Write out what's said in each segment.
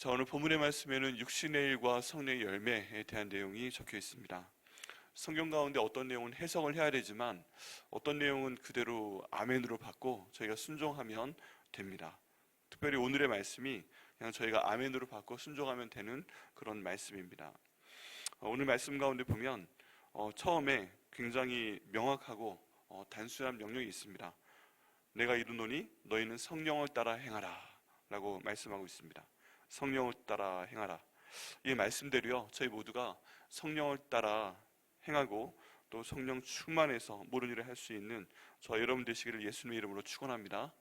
자, 오늘 본문의 말씀에는 육신의 일과 성령의 열매에 대한 내용이 적혀 있습니다. 성경 가운데 어떤 내용은 해석을 해야 되지만 어떤 내용은 그대로 아멘으로 받고 저희가 순종하면 됩니다. 특별히 오늘의 말씀이 그냥 저희가 아멘으로 받고 순종하면 되는 그런 말씀입니다. 오늘 말씀 가운데 보면 처음에 굉장히 명확하고 단순한 명령이 있습니다. 내가 이르노니 너희는 성령을 따라 행하라 라고 말씀하고 있습니다. 성령을 따라 행하라. 이 말씀대로요, 저희 모두가 성령을 따라 행하고 또 성령 충만해서 모든 일을 할 수 있는 저 여러분 되시기를 예수님의 이름으로 축원합니다.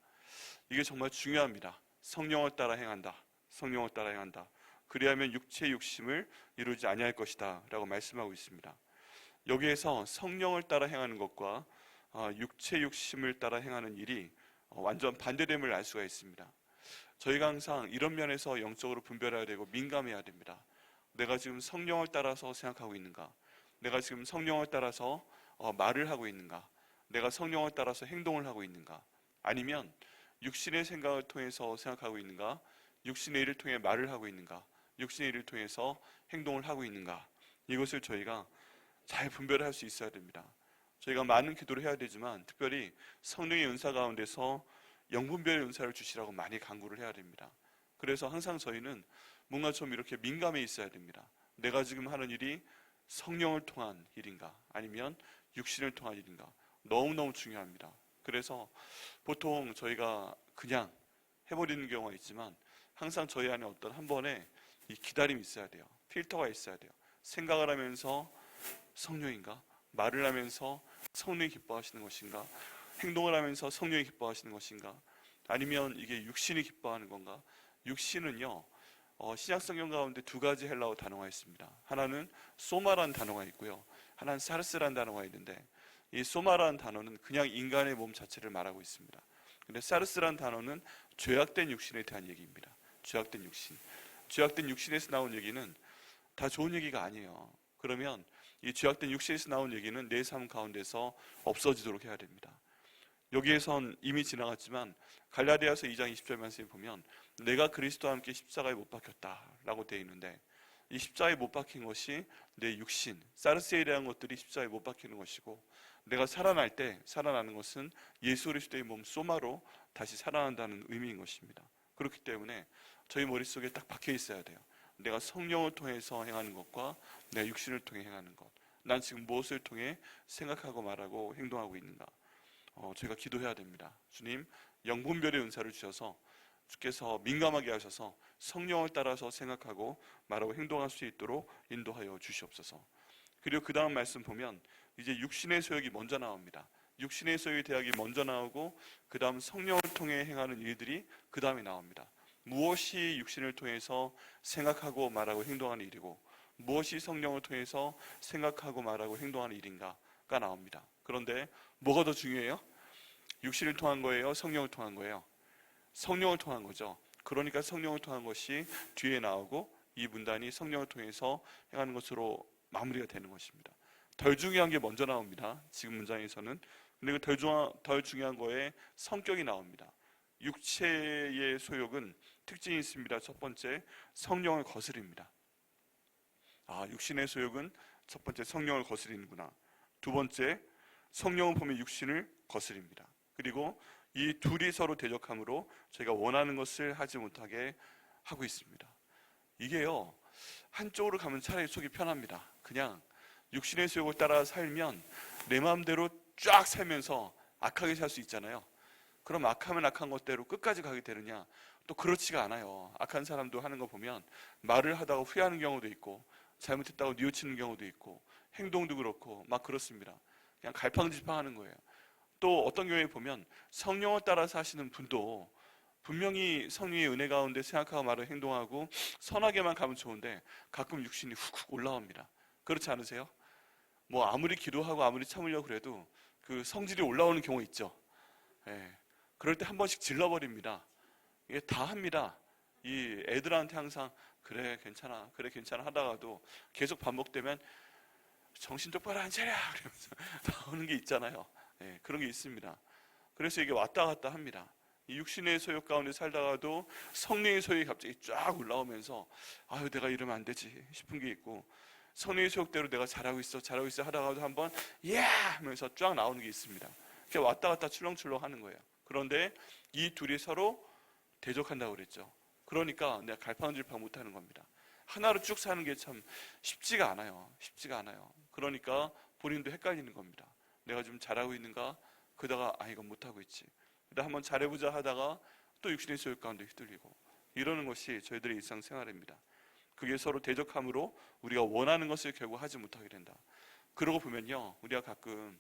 이게 정말 중요합니다. 성령을 따라 행한다. 성령을 따라 행한다. 그리하면 육체 욕심을 이루지 아니할 것이다 라고 말씀하고 있습니다. 여기에서 성령을 따라 행하는 것과 육체 욕심을 따라 행하는 일이 완전 반대됨을 알 수가 있습니다. 저희가 항상 이런 면에서 영적으로 분별해야 되고 민감해야 됩니다. 내가 지금 성령을 따라서 생각하고 있는가? 내가 지금 성령을 따라서 말을 하고 있는가? 내가 성령을 따라서 행동을 하고 있는가? 아니면 육신의 생각을 통해서 생각하고 있는가? 육신의 일을 통해 말을 하고 있는가? 육신의 일을 통해서 행동을 하고 있는가? 이것을 저희가 잘 분별할 수 있어야 됩니다. 저희가 많은 기도를 해야 되지만 특별히 성령의 은사 가운데서 영분별의 은사를 주시라고 많이 간구를 해야 됩니다. 그래서 항상 저희는 뭔가 좀 이렇게 민감해 있어야 됩니다. 내가 지금 하는 일이 성령을 통한 일인가 아니면 육신을 통한 일인가 너무너무 중요합니다. 그래서 보통 저희가 그냥 해버리는 경우가 있지만 항상 저희 안에 어떤 한 번에 이 기다림이 있어야 돼요. 필터가 있어야 돼요. 생각을 하면서 성령인가? 말을 하면서 성령이 기뻐하시는 것인가? 행동을 하면서 성령이 기뻐하시는 것인가? 아니면 이게 육신이 기뻐하는 건가? 육신은요, 신약성경 가운데 두 가지 헬라어 단어가 있습니다. 하나는 소마라는 단어가 있고요, 하나는 사르스라는 단어가 있는데 이 소마라는 단어는 그냥 인간의 몸 자체를 말하고 있습니다. 근데 사르스라는 단어는 죄악된 육신에 대한 얘기입니다. 죄악된 육신. 죄악된 육신에서 나온 얘기는 다 좋은 얘기가 아니에요. 그러면 이 죄악된 육신에서 나온 얘기는 내 삶 가운데서 없어지도록 해야 됩니다. 여기에선 이미 지나갔지만 갈라디아서 2장 20절 말씀에 보면 내가 그리스도와 함께 십자가에 못 박혔다라고 되어 있는데 이 십자가에 못 박힌 것이 내 육신, 사르스에 대한 것들이 십자가에 못 박히는 것이고 내가 살아날 때 살아나는 것은 예수 그리스도의 몸 소마로 다시 살아난다는 의미인 것입니다. 그렇기 때문에 저희 머릿속에 딱 박혀 있어야 돼요. 내가 성령을 통해서 행하는 것과 내가 육신을 통해 행하는 것, 난 지금 무엇을 통해 생각하고 말하고 행동하고 있는가, 저희가 기도해야 됩니다. 주님, 영분별의 은사를 주셔서 주께서 민감하게 하셔서 성령을 따라서 생각하고 말하고 행동할 수 있도록 인도하여 주시옵소서. 그리고 그 다음 말씀 보면 이제 육신의 소욕이 먼저 나옵니다. 육신의 소욕의 대학이 먼저 나오고 그 다음 성령을 통해 행하는 일들이 그 다음에 나옵니다. 무엇이 육신을 통해서 생각하고 말하고 행동하는 일이고 무엇이 성령을 통해서 생각하고 말하고 행동하는 일인가가 나옵니다. 그런데 뭐가 더 중요해요? 육신을 통한 거예요? 성령을 통한 거예요? 성령을 통한 거죠. 그러니까 성령을 통한 것이 뒤에 나오고 이 문단이 성령을 통해서 행하는 것으로 마무리가 되는 것입니다. 덜 중요한 게 먼저 나옵니다. 지금 문장에서는. 근데 그 덜 중요한 거에 성격이 나옵니다. 육체의 소욕은 특징이 있습니다. 첫 번째, 성령을 거스립니다. 육신의 소욕은 첫 번째 성령을 거스리는구나. 두 번째, 성령을 보면 육신을 거스립니다. 그리고 이 둘이 서로 대적함으로 저희가 원하는 것을 하지 못하게 하고 있습니다. 이게요, 한쪽으로 가면 차라리 속이 편합니다. 그냥 육신의 소욕을 따라 살면 내 마음대로 쫙 살면서 악하게 살 수 있잖아요. 그럼 악하면 악한 것대로 끝까지 가게 되느냐? 또 그렇지가 않아요. 악한 사람도 하는 거 보면 말을 하다가 후회하는 경우도 있고 잘못했다고 뉘우치는 경우도 있고 행동도 그렇고 막 그렇습니다. 그냥 갈팡질팡하는 거예요. 또 어떤 경우에 보면 성령을 따라서 하시는 분도 분명히 성령의 은혜 가운데 생각하고 말을 행동하고 선하게만 가면 좋은데 가끔 육신이 훅훅 올라옵니다. 그렇지 않으세요? 뭐 아무리 기도하고 아무리 참으려고 그래도 그 성질이 올라오는 경우 있죠. 그럴 때 한 번씩 질러버립니다. 이게 다 합니다. 이 애들한테 항상 그래 괜찮아 그래 괜찮아 하다가도 계속 반복되면 정신 똑바로 안 차려 그러면서 나오는 게 있잖아요. 그런 게 있습니다. 그래서 이게 왔다 갔다 합니다. 이 육신의 소욕 가운데 살다가도 성령의 소욕이 갑자기 쫙 올라오면서 아유 내가 이러면 안 되지 싶은 게 있고, 성령의 소욕대로 내가 잘하고 있어 하다가도 한번 예 하면서 쫙 나오는 게 있습니다. 이렇게 왔다 갔다 출렁출렁 하는 거예요. 그런데 이 둘이 서로 대적한다고 그랬죠. 그러니까 내가 갈팡질팡 못하는 겁니다. 하나로 쭉 사는 게 참 쉽지가 않아요. 쉽지가 않아요. 그러니까 본인도 헷갈리는 겁니다. 내가 좀 잘하고 있는가? 그러다가 아 이건 못하고 있지. 그러다 한번 잘해보자 하다가 또 육신의 소욕 가운데 휘둘리고, 이러는 것이 저희들의 일상생활입니다. 그게 서로 대적함으로 우리가 원하는 것을 결국 하지 못하게 된다. 그러고 보면요, 우리가 가끔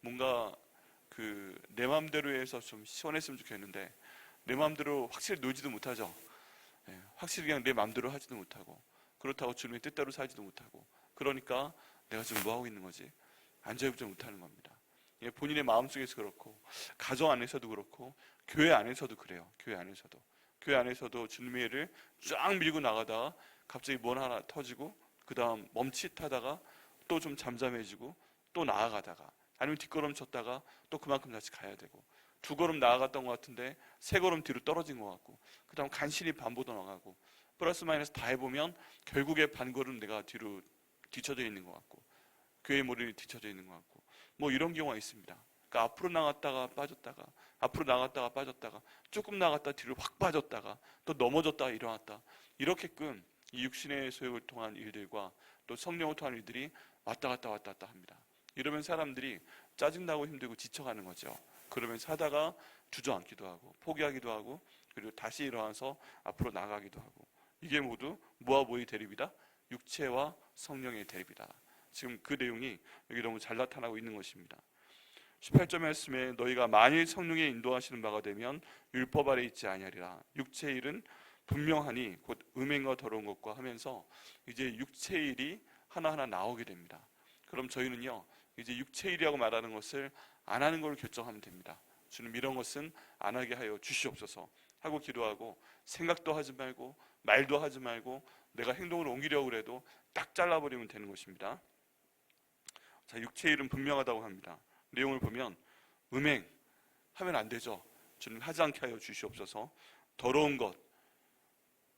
뭔가 내 마음대로 해서 좀 시원했으면 좋겠는데 내 마음대로 확실히 놀지도 못하죠. 확실히 그냥 내 마음대로 하지도 못하고, 그렇다고 주님의 뜻대로 살지도 못하고, 그러니까 내가 지금 뭐하고 있는 거지? 앉아있지 못하는 겁니다. 본인의 마음속에서 그렇고, 가정 안에서도 그렇고, 교회 안에서도 그래요. 교회 안에서도 주님의 일을 쫙 밀고 나가다가 갑자기 뭘 하나 터지고, 그 다음 멈칫하다가 또 좀 잠잠해지고, 또 나아가다가, 아니면 뒷걸음 쳤다가 또 그만큼 다시 가야 되고, 두 걸음 나아갔던 것 같은데 세 걸음 뒤로 떨어진 것 같고, 그 다음 간신히 반보도 나가고, 플러스 마이너스 다 해보면 결국에 반걸음 내가 뒤로 뒤쳐져 있는 것 같고, 교회 머리에 뒤쳐져 있는 것 같고, 뭐 이런 경우가 있습니다. 그러니까 앞으로 나갔다가 빠졌다가, 앞으로 나갔다가 빠졌다가, 조금 나갔다 뒤로 확 빠졌다가 또 넘어졌다가 일어났다, 이렇게끔 이 육신의 소욕을 통한 일들과 또 성령을 통한 일들이 왔다 갔다 합니다. 이러면 사람들이 짜증나고 힘들고 지쳐가는 거죠. 그러면서 하다가 주저앉기도 하고 포기하기도 하고, 그리고 다시 일어나서 앞으로 나가기도 하고, 이게 모두 뭐와 뭐의 대립이다? 육체와 성령의 대립이다. 지금 그 내용이 여기 너무 잘 나타나고 있는 것입니다. 18절 말씀에 너희가 만일 성령의 인도하시는 바가 되면 율법 아래 있지 아니하리라. 육체의 일은 분명하니 곧 음행과 더러운 것과 하면서 이제 육체의 일이 하나하나 나오게 됩니다. 그럼 저희는요, 이제 육체의 일이라고 말하는 것을 안 하는 걸 결정하면 됩니다. 주님 이런 것은 안 하게 하여 주시옵소서 하고 기도하고, 생각도 하지 말고 말도 하지 말고 내가 행동을 옮기려고 해도 딱 잘라버리면 되는 것입니다. 자, 육체의 일은 분명하다고 합니다. 내용을 보면 음행 하면 안 되죠. 주님 하지 않게 하여 주시옵소서. 더러운 것,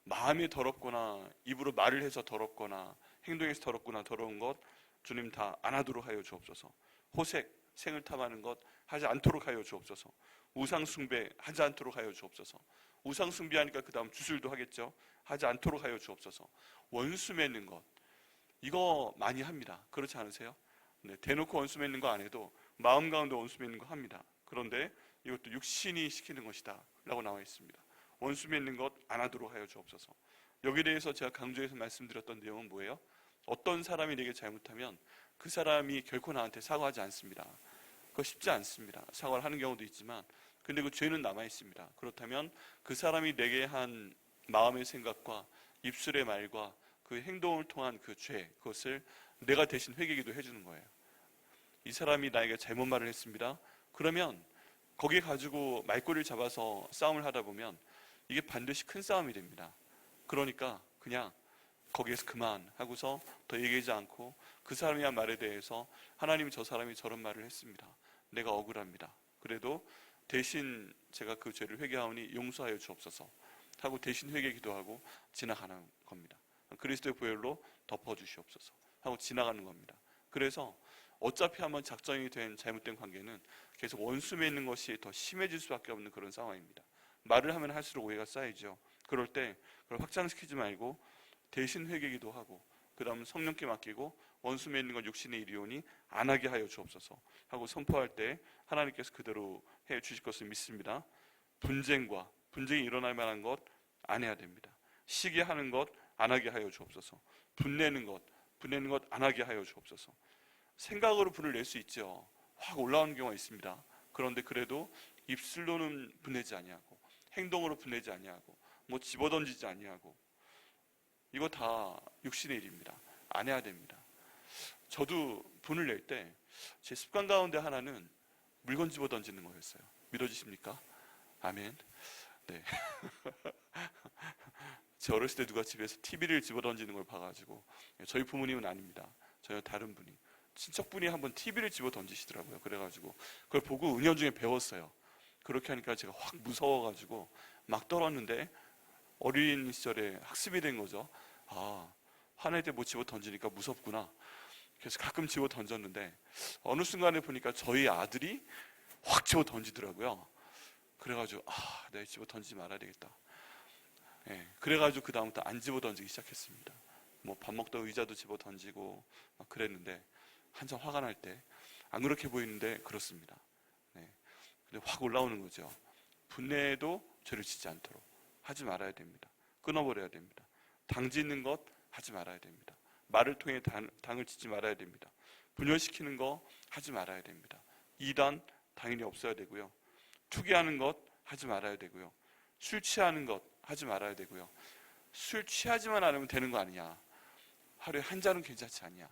마음이 더럽거나 입으로 말을 해서 더럽거나 행동에서 더럽거나 더러운 것 주님 다 안 하도록 하여 주옵소서. 호색, 생을 탐하는 것 하지 않도록 하여 주옵소서. 우상 숭배 하지 않도록 하여 주옵소서. 우상 숭배하니까 그 다음 주술도 하겠죠. 하지 않도록 하여 주옵소서. 원수 맺는 것, 이거 많이 합니다. 그렇지 않으세요? 네, 대놓고 원수 맺는 거 안 해도 마음 가운데 원수 맺는 거 합니다. 그런데 이것도 육신이 시키는 것이다 라고 나와 있습니다. 원수 맺는 것 안 하도록 하여 주옵소서. 여기에 대해서 제가 강조해서 말씀드렸던 내용은 뭐예요? 어떤 사람이 내게 잘못하면 그 사람이 결코 나한테 사과하지 않습니다. 그거 쉽지 않습니다. 사과를 하는 경우도 있지만, 근데 그 죄는 남아 있습니다. 그렇다면 그 사람이 내게 한 마음의 생각과 입술의 말과 그 행동을 통한 그 죄, 그것을 내가 대신 회개기도 해주는 거예요. 이 사람이 나에게 잘못 말을 했습니다. 그러면 거기에 가지고 말꼬리를 잡아서 싸움을 하다 보면 이게 반드시 큰 싸움이 됩니다. 그러니까 그냥 거기에서 그만하고서 더 얘기하지 않고, 그 사람이 한 말에 대해서 하나님이 저 사람이 저런 말을 했습니다. 내가 억울합니다. 그래도 대신 제가 그 죄를 회개하오니 용서하여 주옵소서 하고 대신 회개 기도하고 지나가는 겁니다. 그리스도의 보혈로 덮어주시옵소서 하고 지나가는 겁니다. 그래서 어차피 한번 작정이 된 잘못된 관계는 계속 원수 맺는 것이 더 심해질 수밖에 없는 그런 상황입니다. 말을 하면 할수록 오해가 쌓이죠. 그럴 때 그걸 확장시키지 말고 대신 회개기도 하고, 그 다음 성령께 맡기고 원수 맺는 건 육신의 일이오니 안 하게 하여 주옵소서 하고 선포할 때 하나님께서 그대로 해 주실 것을 믿습니다. 분쟁이 일어날 만한 것 안 해야 됩니다. 시기하는 것 안 하게 하여 주옵소서. 분내는 것 안 하게 하여 주옵소서. 생각으로 분을 낼 수 있죠. 확 올라오는 경우가 있습니다. 그런데 그래도 입술로는 분내지 아니하고 행동으로 분내지 아니하고 뭐 집어던지지 아니하고, 이거 다 육신의 일입니다. 안 해야 됩니다. 저도 분을 낼 때 제 습관 가운데 하나는 물건 집어던지는 거였어요. 믿어지십니까? 아멘. 네. 제 어렸을 때 누가 집에서 TV를 집어던지는 걸 봐가지고, 저희 부모님은 아닙니다. 저희 다른 분이, 친척분이 한번 TV를 집어던지시더라고요. 그래가지고 그걸 보고 은연중에 배웠어요. 그렇게 하니까 제가 확 무서워가지고 막 떨었는데 어린 시절에 학습이 된 거죠. 아, 화낼 때 못 집어 던지니까 무섭구나. 그래서 가끔 집어 던졌는데 어느 순간에 보니까 저희 아들이 확 집어 던지더라고요. 그래가지고 내가 집어 던지지 말아야 되겠다. 예, 그래가지고 그 다음부터 안 집어 던지기 시작했습니다. 뭐 밥 먹다 의자도 집어 던지고 막 그랬는데 한참 화가 날 때 안 그렇게 보이는데 그렇습니다. 네, 근데 확 올라오는 거죠. 분내에도 죄를 짓지 않도록 하지 말아야 됩니다. 끊어버려야 됩니다. 당 짓는 것 하지 말아야 됩니다. 말을 통해 당을 짓지 말아야 됩니다. 분열시키는 거 하지 말아야 됩니다. 이단 당연히 없어야 되고요. 투기하는 것 하지 말아야 되고요. 술 취하는 것 하지 말아야 되고요. 술 취하지만 않으면 되는 거 아니냐. 하루에 한 잔은 괜찮지 않냐.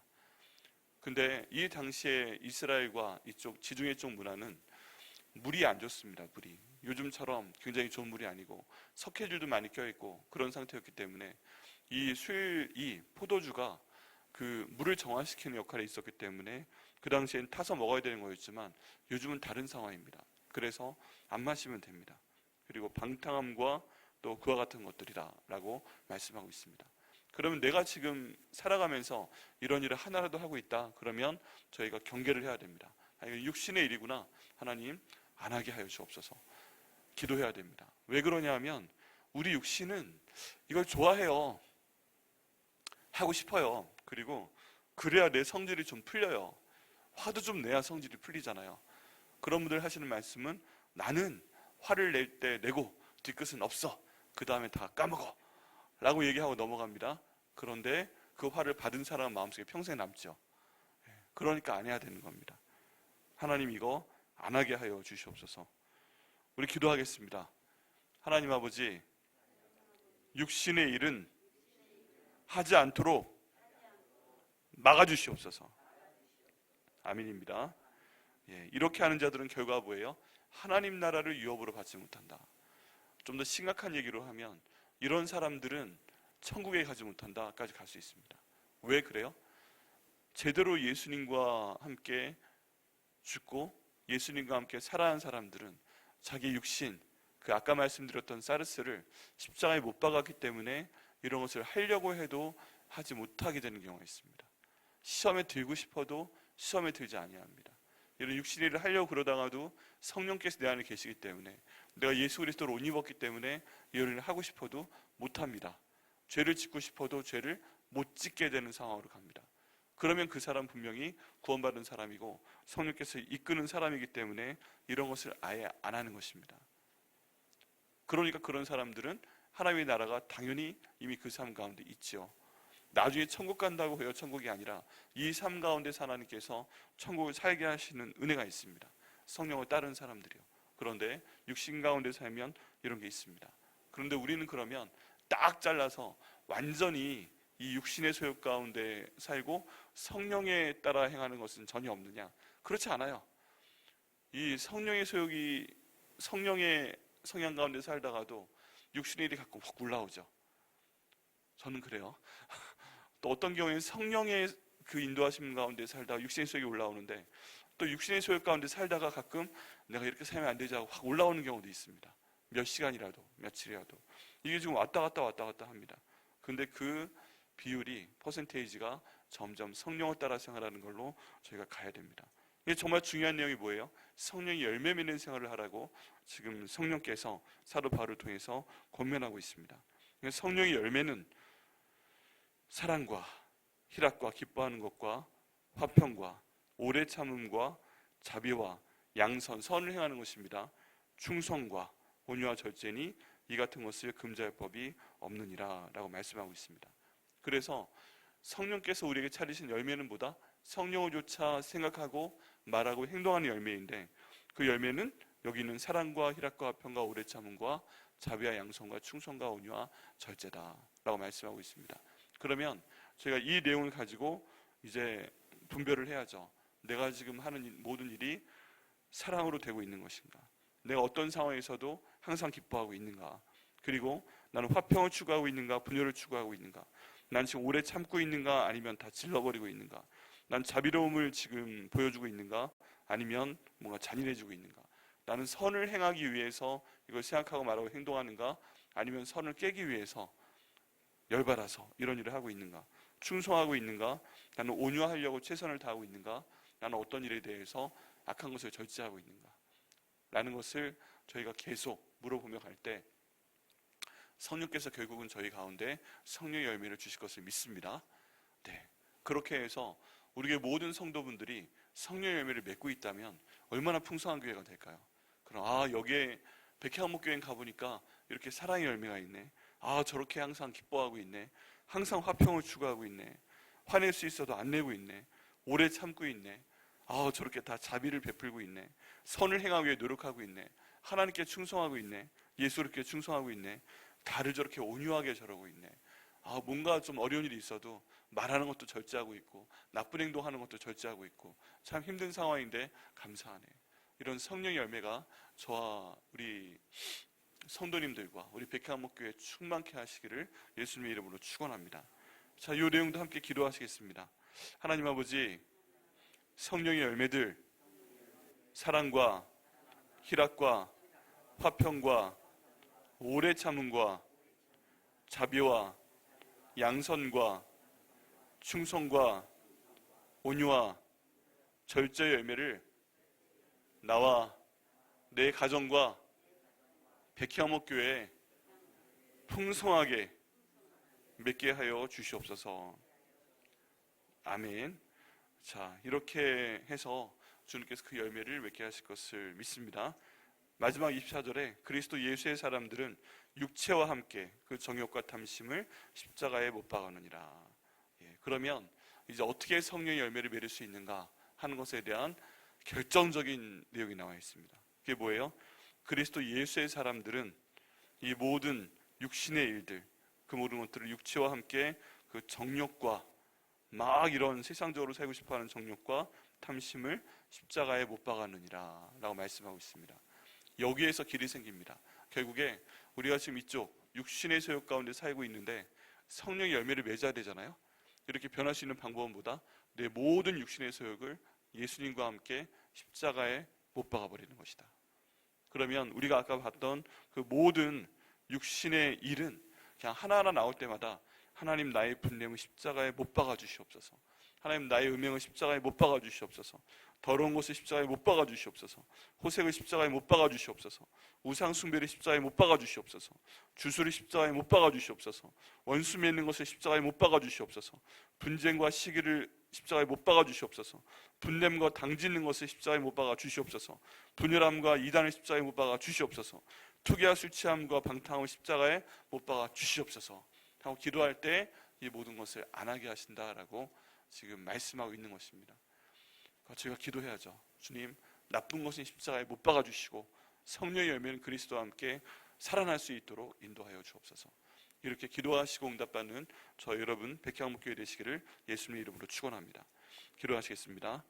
근데 이 당시에 이스라엘과 이쪽 지중해 쪽 문화는 물이 안 좋습니다. 물이 요즘처럼 굉장히 좋은 물이 아니고 석회질도 많이 껴있고 그런 상태였기 때문에 이 포도주가 그 물을 정화시키는 역할이 있었기 때문에 그 당시엔 타서 먹어야 되는 거였지만 요즘은 다른 상황입니다. 그래서 안 마시면 됩니다. 그리고 방탕함과 또 그와 같은 것들이다 라고 말씀하고 있습니다. 그러면 내가 지금 살아가면서 이런 일을 하나라도 하고 있다 그러면 저희가 경계를 해야 됩니다. 이건 육신의 일이구나. 하나님 안 하게 하여 주옵소서. 기도해야 됩니다. 왜 그러냐 하면 우리 육신은 이걸 좋아해요. 하고 싶어요. 그리고 그래야 내 성질이 좀 풀려요. 화도 좀 내야 성질이 풀리잖아요. 그런 분들 하시는 말씀은 나는 화를 낼 때 내고 뒤끝은 없어. 그 다음에 다 까먹어 라고 얘기하고 넘어갑니다. 그런데 그 화를 받은 사람은 마음속에 평생 남죠. 그러니까 안 해야 되는 겁니다. 하나님 이거 안 하게 하여 주시옵소서. 우리 기도하겠습니다. 하나님 아버지, 육신의 일은 하지 않도록 막아주시옵소서. 아멘입니다. 이렇게 하는 자들은 결과가 뭐예요? 하나님 나라를 유업으로 받지 못한다. 좀 더 심각한 얘기로 하면 이런 사람들은 천국에 가지 못한다까지 갈 수 있습니다. 왜 그래요? 제대로 예수님과 함께 죽고 예수님과 함께 살아간 사람들은 자기 육신, 그 아까 말씀드렸던 사르스를 십자가에 못 박았기 때문에 이런 것을 하려고 해도 하지 못하게 되는 경우가 있습니다. 시험에 들고 싶어도 시험에 들지 아니합니다. 이런 육신의 일을 하려고 그러다가도 성령께서 내 안에 계시기 때문에 내가 예수 그리스도를 옷 입었기 때문에 이 일을 하고 싶어도 못합니다. 죄를 짓고 싶어도 죄를 못 짓게 되는 상황으로 갑니다. 그러면 그 사람 분명히 구원받은 사람이고 성령께서 이끄는 사람이기 때문에 이런 것을 아예 안 하는 것입니다. 그러니까 그런 사람들은 하나님의 나라가 당연히 이미 그 삶 가운데 있죠. 나중에 천국 간다고 해요. 천국이 아니라 이 삶 가운데 하나님께서 천국을 살게 하시는 은혜가 있습니다. 성령을 따른 사람들이요. 그런데 육신 가운데 살면 이런 게 있습니다. 그런데 우리는 그러면 딱 잘라서 완전히 이 육신의 소욕 가운데 살고 성령에 따라 행하는 것은 전혀 없느냐? 그렇지 않아요. 이 성령의 소욕이 성령의 성향 가운데 살다가도 육신의 일이 가끔 확 올라오죠. 저는 그래요. 또 어떤 경우에는 성령의 그 인도하심 가운데 살다가 육신의 소욕이 올라오는데 또 육신의 소욕 가운데 살다가 가끔 내가 이렇게 살면 안 되지 하고 확 올라오는 경우도 있습니다. 몇 시간이라도 며칠이라도 이게 지금 왔다 갔다 합니다. 근데 그 비율이 퍼센테이지가 점점 성령을 따라 생활하는 걸로 저희가 가야 됩니다. 이게 정말 중요한 내용이 뭐예요? 성령이 열매 맺는 생활을 하라고 지금 성령께서 사도 바울을 통해서 권면하고 있습니다. 성령의 열매는 사랑과 희락과 기뻐하는 것과 화평과 오래 참음과 자비와 양선, 선을 행하는 것입니다. 충성과 온유와 절제니 이 같은 것을 금지할 법이 없느니라 라고 말씀하고 있습니다. 그래서 성령께서 우리에게 차리신 열매는 뭐다? 성령을 조차 생각하고 말하고 행동하는 열매인데 그 열매는 여기는 사랑과 희락과 화평과 오래 참음과 자비와 양선과 충성과 온유와 절제다 라고 말씀하고 있습니다. 그러면 저희가 이 내용을 가지고 이제 분별을 해야죠. 내가 지금 하는 모든 일이 사랑으로 되고 있는 것인가? 내가 어떤 상황에서도 항상 기뻐하고 있는가? 그리고 나는 화평을 추구하고 있는가? 분열을 추구하고 있는가? 난 지금 오래 참고 있는가? 아니면 다 질러버리고 있는가? 난 자비로움을 지금 보여주고 있는가? 아니면 뭔가 잔인해지고 있는가? 나는 선을 행하기 위해서 이걸 생각하고 말하고 행동하는가? 아니면 선을 깨기 위해서 열받아서 이런 일을 하고 있는가? 충성하고 있는가? 나는 온유하려고 최선을 다하고 있는가? 나는 어떤 일에 대해서 악한 것을 절제하고 있는가? 라는 것을 저희가 계속 물어보며 갈 때 성령께서 결국은 저희 가운데 성령의 열매를 주실 것을 믿습니다. 네, 그렇게 해서 우리의 모든 성도분들이 성령의 열매를 맺고 있다면 얼마나 풍성한 교회가 될까요? 그럼 여기에 백향목교회 가보니까 이렇게 사랑의 열매가 있네. 저렇게 항상 기뻐하고 있네. 항상 화평을 추구하고 있네. 화낼 수 있어도 안 내고 있네. 오래 참고 있네. 저렇게 다 자비를 베풀고 있네. 선을 행하기 위해 노력하고 있네. 하나님께 충성하고 있네. 예수님께 충성하고 있네. 다들 저렇게 온유하게 저러고 있네. 뭔가 좀 어려운 일이 있어도 말하는 것도 절제하고 있고 나쁜 행동하는 것도 절제하고 있고 참 힘든 상황인데 감사하네. 이런 성령의 열매가 저와 우리 성도님들과 우리 백향목교회 충만케 하시기를 예수님의 이름으로 축원합니다. 자, 이 내용도 함께 기도하시겠습니다. 하나님 아버지, 성령의 열매들, 사랑과 희락과 화평과 오래 참음과 자비와 양선과 충성과 온유와 절제의 열매를 나와 내 가정과 백향목교회에 풍성하게 맺게 하여 주시옵소서. 아멘. 자, 이렇게 해서 주님께서 그 열매를 맺게 하실 것을 믿습니다. 마지막 24절에 그리스도 예수의 사람들은 육체와 함께 그 정욕과 탐심을 십자가에 못 박았느니라. 그러면 이제 어떻게 성령의 열매를 맺을 수 있는가 하는 것에 대한 결정적인 내용이 나와 있습니다. 그게 뭐예요? 그리스도 예수의 사람들은 이 모든 육신의 일들, 그 모든 것들을 육체와 함께 그 정욕과 막 이런 세상적으로 살고 싶어하는 정욕과 탐심을 십자가에 못 박았느니라 라고 말씀하고 있습니다. 여기에서 길이 생깁니다. 결국에 우리가 지금 이쪽 육신의 소욕 가운데 살고 있는데 성령의 열매를 맺어야 되잖아요. 이렇게 변할 수 있는 방법은 뭐다? 내 모든 육신의 소욕을 예수님과 함께 십자가에 못 박아버리는 것이다. 그러면 우리가 아까 봤던 그 모든 육신의 일은 그냥 하나하나 나올 때마다 하나님 나의 분냄을 십자가에 못 박아 주시옵소서. 하나님 나의 음행을 십자가에 못 박아 주시옵소서. 더러운 것을 십자가에 못 박아 주시옵소서. 호색을 십자가에 못 박아 주시옵소서. 우상 숭배를 십자가에 못 박아 주시옵소서. 주술을 십자가에 못 박아 주시옵소서. 원수 맺는 것을 십자가에 못 박아 주시옵소서. 분쟁과 시기를 십자가에 못 박아 주시옵소서. 분냄과 당짓는 것을 십자가에 못 박아 주시옵소서. 분열함과 이단을 십자가에 못 박아 주시옵소서. 투기와 술 취함과 방탕함을 십자가에 못 박아 주시옵소서 하고 기도할 때 이 모든 것을 안 하게 하신다라고 지금 말씀하고 있는 것입니다. 저희가 기도해야죠. 주님, 나쁜 것은 십자가에 못 박아 주시고 성령의 열매는 그리스도와 함께 살아날 수 있도록 인도하여 주옵소서. 이렇게 기도하시고 응답받는 저 여러분 백향목교회 되시기를 예수님의 이름으로 축원합니다. 기도하시겠습니다.